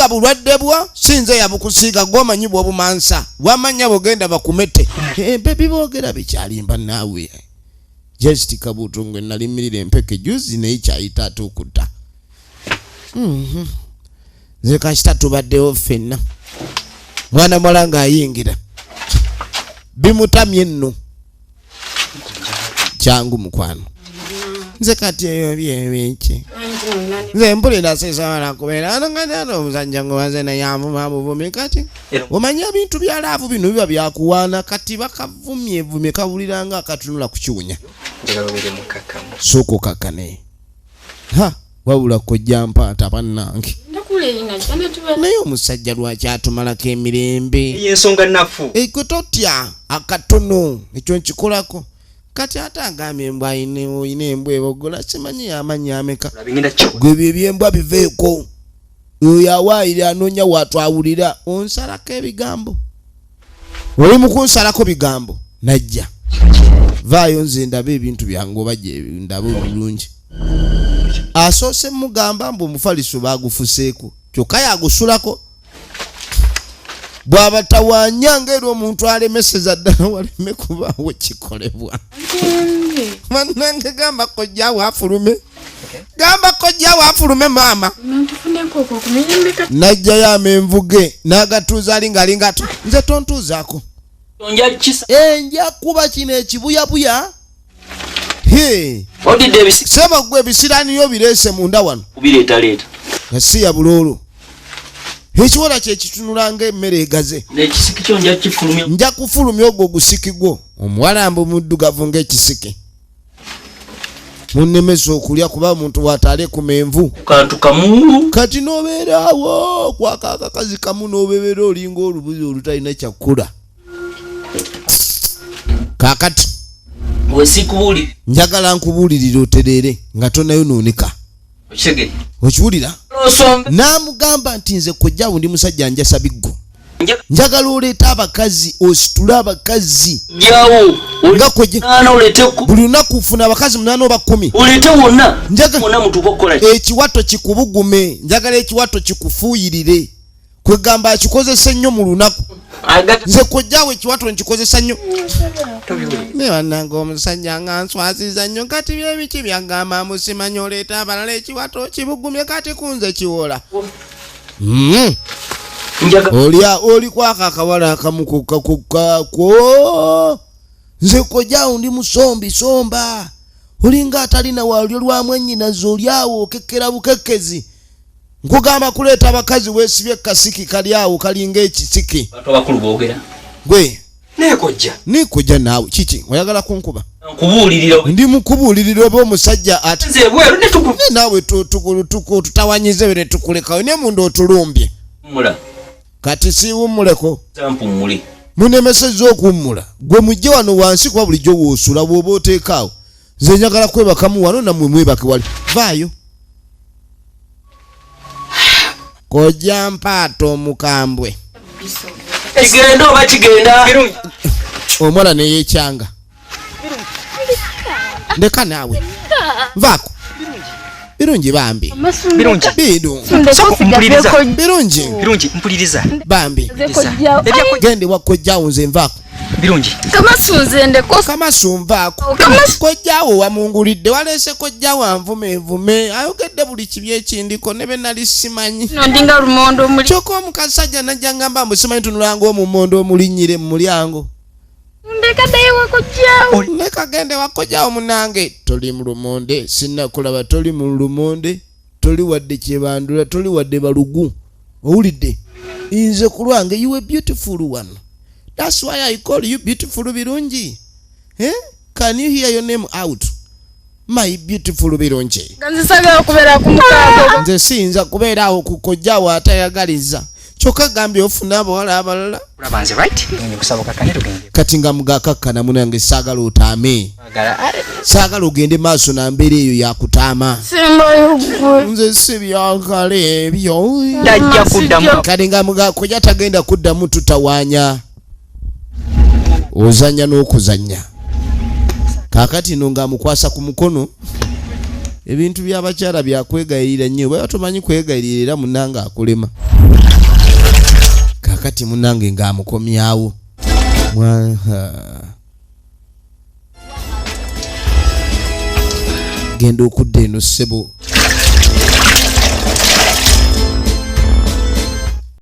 bwa bulwadde bwa sinze yabukusiiga gwomanyi bw'obumansa wamanya bogenda bakumete empepi boogera bikyalimba naawe just kabuto ngwe nalimirira empeke juzi naye kyayita ate okutta nze kasita tubaddewo ffenna mwana mwala ng'ayingira bimutamye nno kyangu mukwano nze kati eyo byebiki nze mpulira sisabala kubeera anongana omuzajja ngo baze naye avuma buvumi kati omanya ebintu bya laavu bino biba byakuwaana kati bakavumye vumye kabulira nga akatunula ku kiwunya sooka okakkane wabula Kojja Mpaata bannange naye omusajja lwaki atumalako emirembe yensonga nafu ekwe totya akatono ekyo nkikolako kati ate agambye embwa oyina embwa ebogola simanyi yamanya ameka gwe byebyembwa biveeko oyo awaayire anoonya watwawulira onsalako ebigambo oli mu kunsalako bigambo najja vaayo nze ndaba ebintu byange oba gye ndaba obulungi asoose mugamba mbu omufaliso baagufuseeko kyokka yagusulako bw'aba tawanyanga era omuntu alemeseza ddala waleme kubaawo kikolebwa mannange gamba Kojjaawo afulume gamba Kojjaawo afulume maama najjayo amenvuge n'agatuuza alinga nze tontuuzaako nja kuba kino ekibuyabuya seba gwe ebisiraaniyo bireese munda wano si ya buloolo ekiwola kyekitunula ng'emmere egaze nja kufulumya ogwo ogusiki gwo omuwala mbu muddugavu ng'ekisiki munnemesa okulya kuba omuntu bw'ataale ku menvu kati n'obeeraawo kwaka akakazi kamu n'obeebera olinga olubuzi olutalina kyakula kaakati njagala nkubuulirira otereere nga tonayonoonika okiwulira n'amugamba nti nze Kojjaawo ndi musajja njasa biggo njagala oleeta abakazi ositule abakazi nga buli lunaku ufuna abakazi 8 oba 10 ekiwato kikubugume njagala ekiwato kikufuuyirire kwegamba akikozesa nnyo mu lunaku nze Kojjaawo ekiwato nkikozesa nnyo ne bannanga omusajja nga nswaziza nnyo kati byebiki byagamba musimanyi oleeta abalala ekiwato kibugumye kati kunze kiwola oli kwaka akawala akamukukkakukko nze Kojjaawo ndi musombi somba olinga atalina walyo lwamu ennyinazi oliawo okekkera bukekkezi nkugamba kuleeta abakazi weesibye kasiki kali awo kalinga ekisiki gwe Kojja naawe kiki oyagala kunkuba ndi mukubuulirira oba omusajja ate naawe tutawanyize ne tukulekayo ne munda otulumbye kati siwummuleko munemesezza okummula gwe mujje wano wansi kuba bulijjo woosula bw'oba oteekaawo nze njagala kwebakamu wano nammwe mwebake wali vaayo Kojja Mpaata omukambwe kigenda oba kigenda omwana neyekyanga ndeka naawe vaako birungi bambi birungi mpuliriza bambi gende wa Kojjaawo nze nvaako birungi kamasu nvaako Kojjaawo wamungulidde waleese Kojjaawo anvume ayogedde buli kibi ekindiko ne be nali simanyi kyokka omukasajja najja ngamba mbusimanyi tunulanga omumondo omulinnyire mu mulyango leka gende wa Kojjaawo munange toli mu lumonde sinnakulaba toli mu lumonde toli wadde kyebandula toli wadde balugu owulidde nze ku lwange you a beautiful one. That's why I call you beautiful birungi. Can you hear your name out? My beautiful birungi. Nze siyinza kubeera awo ku Kojjaawo atayagaliza kyokka gambye ofuna abawala abalala kati nga mugakakkana munange saagala otaame saagala ogende maaso na mbeera eyo yakutaama nze si byagala ebyo kati nga Kojja tagenda kuddamu tutawaanya ozanya n'okuzanya kaakati no ng'amukwasa ku mukono ebintu by'abakyala byakwegayirira nnyo bwe batomanyi kwegayirira era munnange akulema kakati munnange ng'amukomyawo genda okudda eno ssebo